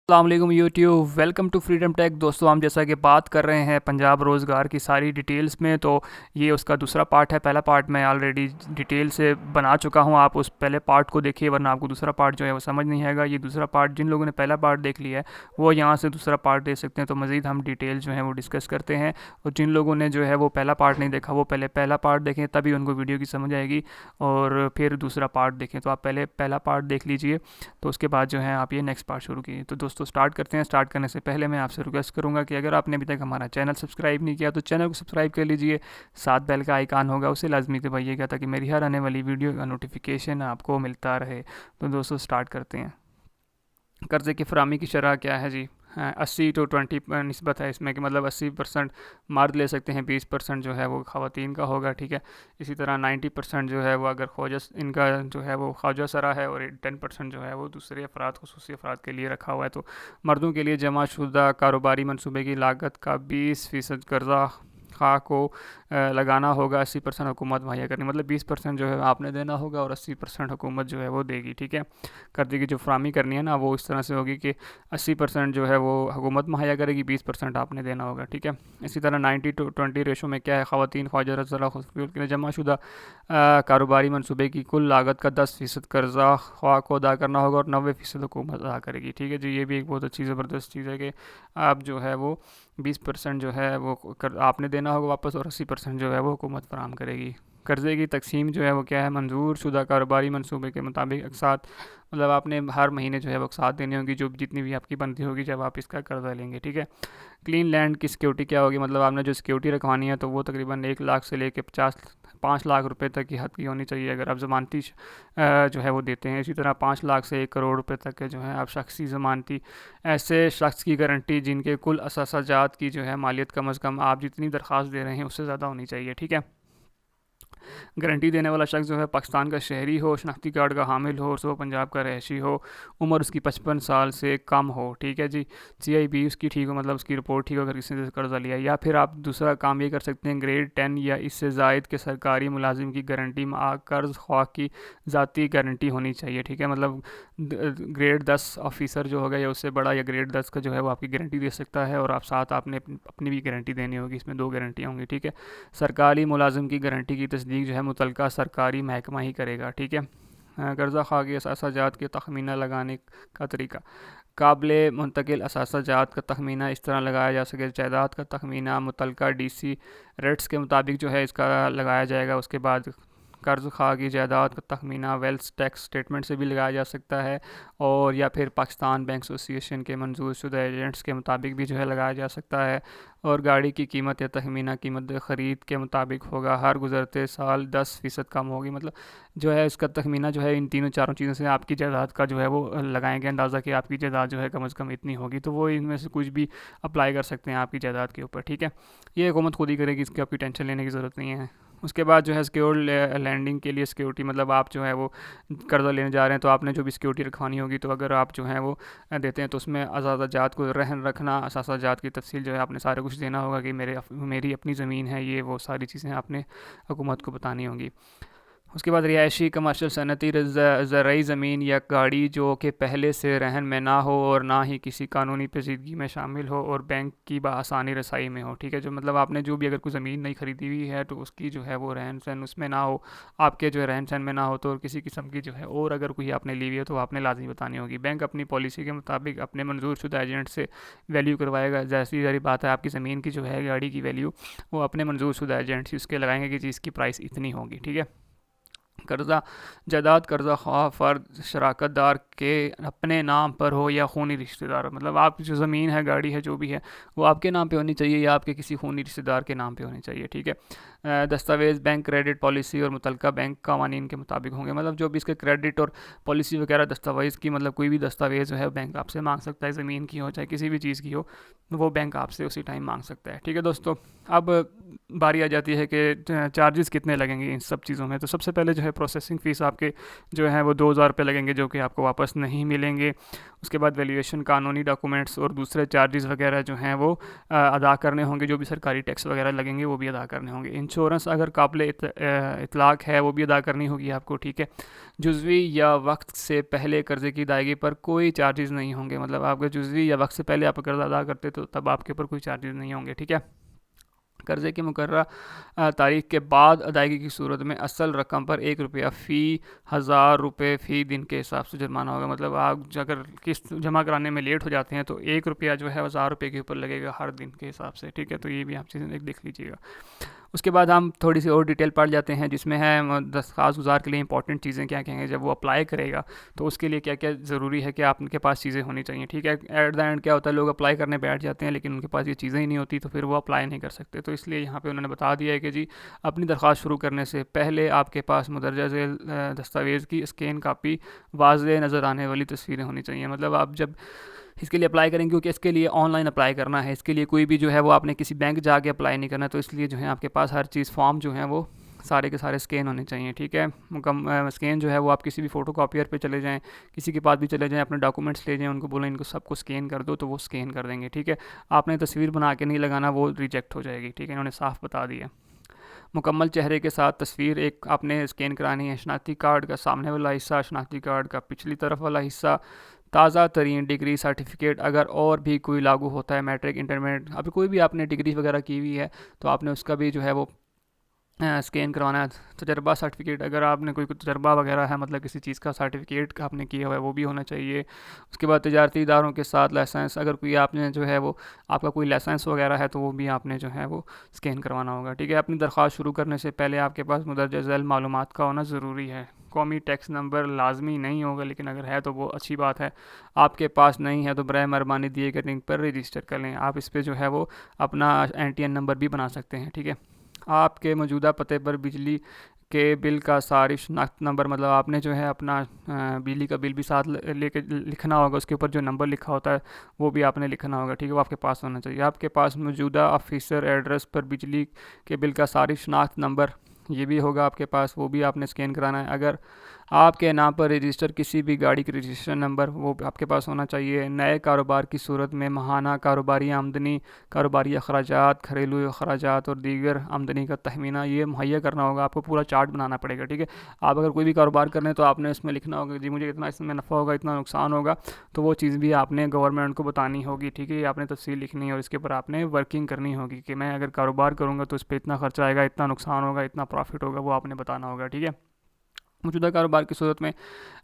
अस्सलाम वालेकुम YouTube, welcome to Freedom Tech. दोस्तों, हम जैसा कि बात कर रहे हैं पंजाब रोज़गार की सारी डिटेल्स में, तो ये उसका दूसरा पार्ट है। पहला पार्ट मैं ऑलरेडी डिटेल से बना चुका हूँ, आप उस पहले पार्ट को देखिए, वरना आपको दूसरा पार्ट जो है वो समझ नहीं आएगा। ये दूसरा पार्ट जिन लोगों ने पहला पार्ट देख लिया है वो यहाँ से दूसरा पार्ट देख सकते हैं, तो मज़ीद हम डिटेल जो है वो डिस्कस करते हैं। और जिन लोगों ने जो है वो पहला पार्ट नहीं देखा, वो पहले पहला पार्ट देखें, तभी उनको वीडियो की समझ आएगी, और फिर दूसरा पार्ट देखें। तो आप पहले पहला पार्ट देख लीजिए, तो उसके बाद जो है आप ये नेक्स्ट पार्ट शुरू कीजिए। तो दोस्तों, स्टार्ट करते हैं। स्टार्ट करने से पहले मैं आपसे रिक्वेस्ट करूंगा कि अगर आपने अभी तक हमारा चैनल सब्सक्राइब नहीं किया तो चैनल को सब्सक्राइब कर लीजिए। साथ बेल का आइकान होगा, उसे लाजमी दबाइएगा ताकि मेरी हर आने वाली वीडियो का नोटिफिकेशन आपको मिलता रहे। तो दोस्तों, स्टार्ट करते हैं। कर्ज़े की फ़रामी की शरह क्या है जी? 80-20 नस्बत है इसमें, कि मतलब 80% मर्द ले सकते हैं, 20% जो है वो ख़वातीन का होगा। ठीक है, इसी तरह 90% जो है वो अगर ख्वाजा इनका जो है वो ख्वाजा सरा है, और 10% जो है वो दूसरे अफराद, खुसूसी अफराद के लिए रखा हुआ है। तो मर्दों के लिए जमा शुदा कारोबारी मनसूबे की लागत का 20% कर्जा खा को लगाना होगा। 80% हुकूमत मुहैया करनी, मतलब 20% जो है आपने देना होगा और 80% हुकूमत जो है वो देगी। ठीक है, कर्जे की जो फरामी करनी है ना, वो इस तरह से होगी कि 80% जो है वो हुकूमत मुहैया करेगी, 20% आपने देना होगा। ठीक है, इसी तरह 90-20 रेशो में क्या है, ख़वातीन ख्वाजा ज़रा खुसूसियत के लिए जमा शुदा कारोबारी मनसूबे की कुल लागत का 10% कर्जा ख्वा को अदा करना होगा, और 90% हुकूमत अदा करेगी। ठीक है जी, ये भी एक बहुत अच्छी ज़बरदस्त चीज़ है कि आप जो है वो 20% जो है वो आपने देना होगा वापस, और 80% जो है वो हुकूमत फराम करेगी। कर्ज़े की तकसीम जो है वो क्या है, मंजूर शुदा कारोबारी मनसूबे के मुताबिक अकसात, मतलब आपने हर महीने जो है वो अकसात देनी होगी, जो जितनी भी आपकी बनती होगी जब आप इसका कर्ज़ा लेंगे। ठीक है, क्लीन लैंड की सिक्योरिटी क्या होगी, मतलब आपने जो सिक्योरिटी रखवानी है तो वो तकरीबन 1 लाख से लेकर 5 लाख रुपए तक की हद की होनी चाहिए, अगर आप ज़मानती जो है वो देते हैं। इसी तरह 5 लाख से 1 करोड़ रुपए तक के जो है आप शख्सी ज़मानती, ऐसे शख्स की गारंटी जिनके कुल असासाजात की जो है मालियत कम अज़ कम आप जितनी दरख्वास्त दे रहे हैं उससे ज़्यादा होनी चाहिए। ठीक है, गारंटी देने वाला शख्स जो है पाकिस्तान का शहरी हो, शनाख्ती कार्ड का हामिल हो, सो पंजाब का रहशी हो, उम्र उसकी 55 साल से कम हो। ठीक है जी, CIB उसकी ठीक हो, मतलब उसकी रिपोर्ट ठीक हो अगर किसी ने कर्जा लिया। या फिर आप दूसरा काम ये कर सकते हैं, ग्रेड 10 या इससे जायद के सरकारी मुलाजिम की गारंटी में कर्ज ख्वाह की ज़ाती गारंटी होनी चाहिए। ठीक है, मतलब ग्रेड 10 ऑफिसर जो होगा या उससे बड़ा, या ग्रेड 10 का जो है वो आपकी गारंटी दे सकता है, और आप साथ आपने अपनी भी गारंटी देनी होगी, इसमें 2 गारंटियाँ होंगी। ठीक है, सरकारी मुलाजिम की गारंटी की तस्दीक जो है मुतलका सरकारी महकमा ही करेगा। ठीक है, कर्जा खा के असासाजात के तखमीना लगाने का तरीका, काबिल मुंतकिल असासाजात का तखमीना इस तरह लगाया जा सके, जायदाद का तखमीना मुतलका DC रेट्स के मुताबिक जो है इसका लगाया जाएगा। उसके बाद कर्ज खा की जायदाद का तखमीना वेल्थ टैक्स स्टेटमेंट से भी लगाया जा सकता है, और या फिर पाकिस्तान बैंक एसोसिएशन के मंजूर शुदा एजेंट्स के मुताबिक भी जो है लगाया जा सकता है। और गाड़ी की कीमत या तखमीना कीमत ख़रीद के मुताबिक होगा, हर गुजरते साल 10% कम होगी। मतलब जो है इसका तखमीना जो है इन तीनों चारों चीज़ों से आपकी जायदाद का जो है वो लगाएंगे अंदाज़ा कि आपकी जायदाद जो है कम अज़ कम इतनी होगी, तो वो इनमें से कुछ भी अप्लाई कर सकते हैं आपकी जायदाद के ऊपर। ठीक है, ये हुकूमत खुद ही करेगी, इसकी आपकी टेंशन लेने की ज़रूरत नहीं है। उसके बाद जो है सिक्योर लैंडिंग के लिए सिक्योरिटी, मतलब आप जो है वो कर्जा लेने जा रहे हैं तो आपने जो भी सिक्योरिटी रखवानी होगी, तो अगर आप जो है वो देते हैं तो उसमें असासाजात को रहन रखना, असासाजात की तफसील जो है आपने सारा कुछ देना होगा, कि मेरी अपनी ज़मीन है, ये वो सारी चीज़ें आपने हुकूमत को बतानी होंगी। उसके बाद रिहायशी, कमर्शल, सनती, ज़रई ज़मीन या गाड़ी जो कि पहले से रहन में ना हो और ना ही किसी कानूनी पेचीदगी में शामिल हो, और बैंक की बआसानी रसाई में हो। ठीक है, जो मतलब आपने जो भी अगर कोई ज़मीन नहीं ख़रीदी हुई है तो उसकी जो है वो रहन सहन उसमें ना हो, आपके जो है रहन सहन में ना हो, तो और किसी किस्म की जो है और अगर कोई आपने ली हुई है तो आपने लाजमी बतानी होगी। बैंक अपनी पॉलिसी के मुताबिक अपने मंजूर शुदा एजेंट से वैल्यू करवाएगा। जैसी सारी बात है, आपकी ज़मीन की जो है गाड़ी की वैल्यू वो अपने मंजूर शुदा एजेंट से उसके लगाएंगे कि चीज़ की प्राइस इतनी होगी। ठीक है, कर्जा जायदाद कर्जा ख्वाह फ़र्द शराकत दार के अपने नाम पर हो या खूनी रिश्तेदार, मतलब आपकी जो ज़मीन है, गाड़ी है, जो भी है वो आपके नाम पे होनी चाहिए या आपके किसी खूनी रिश्तेदार के नाम पे होनी चाहिए। ठीक है, दस्तावेज़ बैंक क्रेडिट पॉलिसी और मुतलका बैंक कवानीन के मुताबिक होंगे, मतलब जो भी इसके क्रेडिट और पॉलिसी वगैरह दस्तावेज़ की, मतलब कोई भी दस्तावेज़ जो है बैंक आपसे मांग सकता है, ज़मीन की हो चाहे किसी भी चीज़ की हो, वो बैंक आपसे उसी टाइम मांग सकता है। ठीक है दोस्तों, अब बारी आ जाती है कि चार्जेस कितने लगेंगे इन सब चीज़ों में। तो सबसे पहले जो है प्रोसेसिंग फ़ीस आपके जो है वो 2,000 रुपये लगेंगे, जो कि आपको वापस नहीं मिलेंगे। उसके बाद वैल्यूएशन, कानूनी डॉक्यूमेंट्स और दूसरे चार्जेस वगैरह जो हैं वो अदा करने होंगे। जो भी सरकारी टैक्स वगैरह लगेंगे वो भी अदा करने होंगे। इंश्योरेंस अगर काबिल इतलाक़ है वो भी अदा करनी होगी आपको, ठीक है। जुज़वी या वक्त से पहले कर्ज़े की अदायगी पर कोई चार्जेस नहीं होंगे, मतलब आपका जुज़वी या वक्त से पहले आप कर्ज़ा अदा करते तो तब आपके ऊपर कोई चार्जेस नहीं होंगे, ठीक है। कर्ज़े की मुकर्ररा तारीख के बाद अदायगी की सूरत में असल रकम पर 1 रुपया फ़ी 1000 रुपये फ़ी दिन के हिसाब से जुर्माना होगा। मतलब आप अगर किस्त जमा कराने में लेट हो जाते हैं तो 1 रुपया जो है 1000 रुपये के ऊपर लगेगा हर दिन के हिसाब से, ठीक है। तो ये भी आप चीज़ें एक देख लीजिएगा। उसके बाद हम थोड़ी सी और डिटेल पढ़ जाते हैं, जिसमें है दरख्वास्त गुज़ार के लिए इंपॉर्टेंट चीज़ें क्या क्या हैं। जब वो अप्लाई करेगा तो उसके लिए क्या क्या ज़रूरी है कि आपके पास चीज़ें होनी चाहिए, ठीक है। एट द एंड क्या होता है, लोग अप्लाई करने बैठ जाते हैं लेकिन उनके पास ये चीज़ें ही नहीं होती, तो फिर वो अप्लाई नहीं कर सकते। तो इसलिए यहाँ पे उन्होंने बता दिया है कि जी अपनी दरख्वास्त शुरू करने से पहले आपके पास मुदर्जा झेल दस्तावेज़ की स्कैन कापी, वाज़ेह नज़र आने वाली तस्वीरें होनी चाहिए। मतलब आप जब इसके लिए अप्लाई करेंगे, क्योंकि इसके लिए ऑनलाइन अप्लाई करना है, इसके लिए कोई भी जो है वो आपने किसी बैंक जाके अप्लाई नहीं करना, तो इसलिए जो है आपके पास हर चीज़ फॉर्म जो है वो सारे के सारे स्कैन होने चाहिए, ठीक है। स्कैन जो है वो आप किसी भी फ़ोटो कॉपियर पे चले जाएं, किसी के पास भी चले जाएं, अपने डॉक्यूमेंट्स ले जाएं, उनको बोलें इनको सबको स्कैन कर दो, तो वो स्कैन कर देंगे, ठीक है। आपने तस्वीर बना के नहीं लगाना, वो रिजेक्ट हो जाएगी, ठीक है। इन्होंने साफ़ बता दिया। मुकम्मल चेहरे के साथ तस्वीर एक आपने स्कैन करानी है। शनाख्ती कार्ड का सामने वाला हिस्सा, शनाख्ती कार्ड का पिछली तरफ वाला हिस्सा, ताज़ा तरीन डिग्री सर्टिफिकेट अगर और भी कोई लागू होता है, मैट्रिक, इंटरमीडिएट, अभी कोई भी आपने डिग्री वगैरह की हुई है तो आपने उसका भी जो है वो स्कैन करवाना है। तजर्बा सर्टिफिकेट, अगर आपने कोई तजर्बा वगैरह है, मतलब किसी चीज़ का सर्टिफिकेट आपने किया हुआ है, वो भी होना चाहिए। उसके बाद तजारती इदारों के साथ लाइसेंस, अगर कोई आपने जो है वो आपका कोई लाइसेंस वगैरह है तो वो भी आपने जो है वो स्कैन करवाना होगा, ठीक है। अपनी दरख्वास्त शुरू करने से पहले आपके पास मुदर्जा झेल मालूमात का होना ज़रूरी है। कौमी टैक्स नंबर लाजमी नहीं होगा, लेकिन अगर है तो वो अच्छी बात है। आपके पास नहीं है तो बराए मेहरबानी दिए गए लिंक पर रजिस्टर कर लें। आप इस पर जो है वो अपना NTN नंबर भी बना सकते हैं, ठीक है। आपके मौजूदा पते पर बिजली के बिल का सारिफ शनाख्त नंबर, मतलब आपने जो है अपना बिजली का बिल भी साथ लेके लिखना होगा, उसके ऊपर जो नंबर लिखा होता है वो भी आपने लिखना होगा, ठीक है। वो आपके पास होना चाहिए। आपके पास मौजूदा ऑफिसर एड्रेस पर बिजली के बिल का सारिफ शनाख्त नंबर ये भी होगा आपके पास, वो भी आपने स्कैन कराना है। अगर आपके नाम पर रजिस्टर किसी भी गाड़ी की रजिस्ट्रेशन नंबर वो आपके पास होना चाहिए। नए कारोबार की सूरत में माहाना कारोबारी आमदनी, कारोबारी अखराजात, घरेलू अखराजात और दीगर आमदनी का तखमीना ये मुहैया करना होगा। आपको पूरा चार्ट बनाना पड़ेगा, ठीक है। आप अगर कोई भी कारोबार कर रहे हैं तो आपने इसमें लिखना होगा जी मुझे इतना इसमें नफ़ा होगा, इतना नुकसान होगा, तो वो चीज़ भी आपने गवर्नमेंट को बतानी होगी, ठीक है। ये आपने तफसील लिखनी है और इसके ऊपर आपने वर्किंग करनी होगी कि मैं अगर कारोबार करूँगा तो इस पर इतना खर्चा आएगा, इतना नुकसान होगा, इतना प्रॉफिट होगा, वो आपने बताना होगा, ठीक है। मौजूदा कारोबार की सूरत में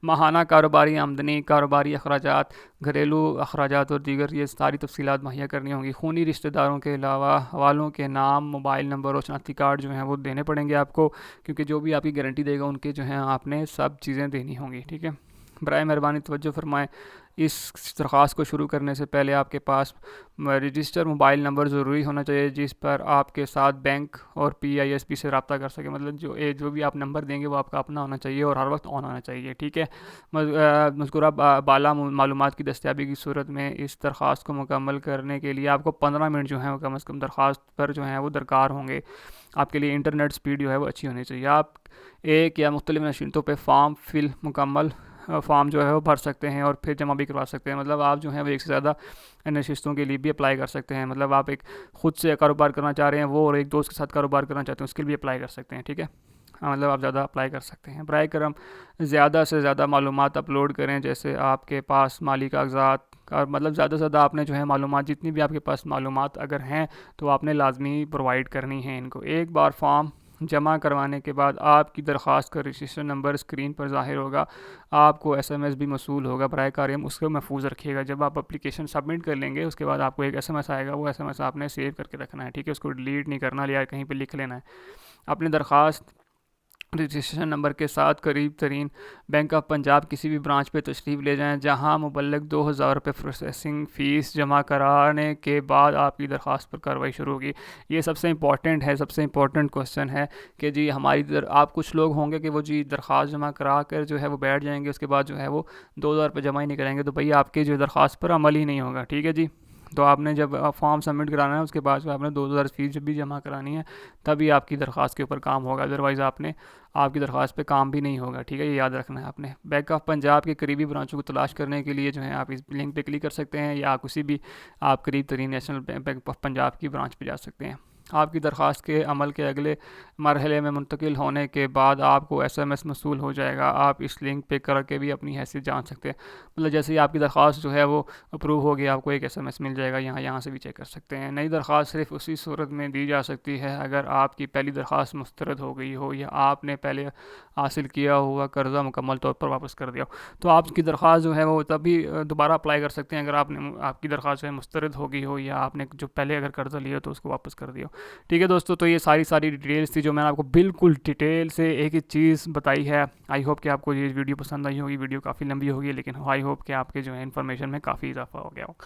माहाना कारोबारी आमदनी, कारोबारी अखराजात, घरेलू अखराजात और दीगर ये सारी तफसीलात मुहैया करनी होंगी। खूनी रिश्तेदारों के अलावा हवालों के नाम, मोबाइल नंबर और शनाख्ती कार्ड जो हैं वो देने पड़ेंगे आपको, क्योंकि जो भी आपकी गारंटी देगा उनके जो हैं आपने सब चीज़ें देनी होंगी, ठीक है। बराए मेहरबानी तवज्जो फरमाएँ, इस दरख्वास्त को शुरू करने से पहले आपके पास रजिस्टर मोबाइल नंबर ज़रूरी होना चाहिए जिस पर आपके साथ बैंक और PISP से रब्ता कर सके। मतलब जो भी आप नंबर देंगे वो आपका अपना होना चाहिए और हर वक्त ऑन होना चाहिए, ठीक है। मज़कूरा बाला मालूमात की दस्तियाबी की सूरत में इस दरख्वास्त को मुकम्मल करने के लिए आपको 15 मिनट जो है वो कम अज़ कम दरख्वास्त पर जो है वो दरकार होंगे। आपके लिए इंटरनेट स्पीड जो है वो अच्छी होनी चाहिए। आप एक या मुख्तलिफ नशीनतों पर फॉर्म मुकम्मल फॉर्म जो है वो भर सकते हैं और फिर जमा भी करवा सकते हैं। मतलब आप जो है वो एक से ज़्यादा नशिस्तों के लिए भी अप्लाई कर सकते हैं। मतलब आप एक ख़ुद से कारोबार करना चाह रहे हैं वो, और एक दोस्त के साथ कारोबार करना चाहते हैं उसके लिए भी अप्लाई कर सकते हैं, ठीक है। हाँ, मतलब आप ज़्यादा अप्लाई कर सकते हैं। बराए करम ज़्यादा से ज़्यादा मालूमात अपलोड करें, जैसे आपके पास माली कागजात का, मतलब ज़्यादा से ज़्यादा आपने जो है मालूमात, जितनी भी आपके पास मालूमात अगर हैं तो आपने लाजमी प्रोवाइड करनी है इनको। एक बार फॉर्म जमा करवाने के बाद आपकी दरख्वास्त का रजिस्ट्रेशन नंबर स्क्रीन पर ज़ाहिर होगा। आपको SMS भी मसूल होगा। बराए कारिम उसको महफूज रखिएगा। जब आप एप्लीकेशन सबमिट कर लेंगे उसके बाद आपको एक SMS आएगा, वो SMS आपने सेव करके रखना है, ठीक है। उसको डिलीट नहीं करना, या कहीं पर लिख लेना है। अपनी दरख्वास्त रजिस्ट्रेशन नंबर के साथ करीब तरीन बैंक ऑफ पंजाब किसी भी ब्रांच पे तशरीफ़ ले जाएं, जहां मुबल्लिग 2000 रुपये प्रोसेसिंग फ़ीस जमा कराने के बाद आपकी दरख्वास्त पर कार्रवाई शुरू होगी। ये सबसे इंपॉर्टेंट है, सबसे इंपॉर्टेंट क्वेश्चन है कि जी आप कुछ लोग होंगे कि वो जी दरख्वास्त जमा करा कर जो है वो बैठ जाएंगे, उसके बाद जो है वो 2000 रुपये जमा ही नहीं करेंगे, तो भैया आपकी जो दरख्वास्त पर अमल ही नहीं होगा, ठीक है जी। तो आपने जब फॉर्म सबमिट कराना है उसके बाद आपने 2000 फीस जब भी जमा करानी है तभी आपकी दरख्वास्त के ऊपर काम होगा, अदरवाइज़ आपकी दरख्वास्त पे काम भी नहीं होगा। ठीक है, ये याद रखना है आपने। बैंक ऑफ पंजाब के करीबी ब्रांचों को तलाश करने के लिए जो है आप इस लिंक पे क्लिक कर सकते हैं, या किसी भी आप करीब तरीन नेशनल बैंक ऑफ पंजाब की ब्रांच पे जा सकते हैं। आपकी दरख्वास्त के अमल के अगले मरहले में मुंतकिल होने के बाद आपको SMS मसूल हो जाएगा। आप इस लिंक पे करके भी अपनी हैसियत जान सकते हैं। मतलब जैसे ही आपकी दरख्वास्त जो है वो अप्रूव हो गया, आपको एक SMS मिल जाएगा, यहाँ से भी चेक कर सकते हैं। नई दरख्वास्त सिर्फ उसी सूरत में दी जा सकती है अगर आपकी पहली दरख्वास्त मुस्तरद हो गई हो, या आपने पहले हासिल किया हुआ कर्ज़ा मुकम्मल तौर पर वापस कर दिया हो। तो आपकी दरख्वास्त जो है वो तभी दोबारा अप्लाई कर सकते हैं अगर आपकी दरख्वास्त जो है मुस्तरद हो गई हो, या आपने जो पहले अगर कर्ज़ा लिया तो उसको वापस कर दिया हो। ठीक है दोस्तों, तो ये सारी डिटेल्स थी जो मैंने आपको बिल्कुल डिटेल से एक एक चीज़ बताई है। आई होप कि आपको ये वीडियो पसंद आई होगी। वीडियो काफ़ी लंबी होगी, लेकिन आई होप कि आपके जो है इन्फॉर्मेशन में काफ़ी इजाफा हो गया हो।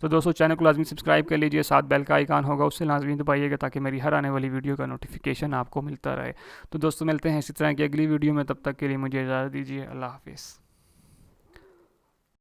तो दोस्तों चैनल को लाजमी सब्सक्राइब कर लीजिए, साथ बेल का आइकान होगा उससे लाजमी दबाइएगा ताकि मेरी हर आने वाली वीडियो का नोटिफिकेशन आपको मिलता रहे। तो दोस्तों मिलते हैं इसी तरह की अगली वीडियो में, तब तक के लिए मुझे इजाज़त दीजिए। अल्लाह हाफिज़।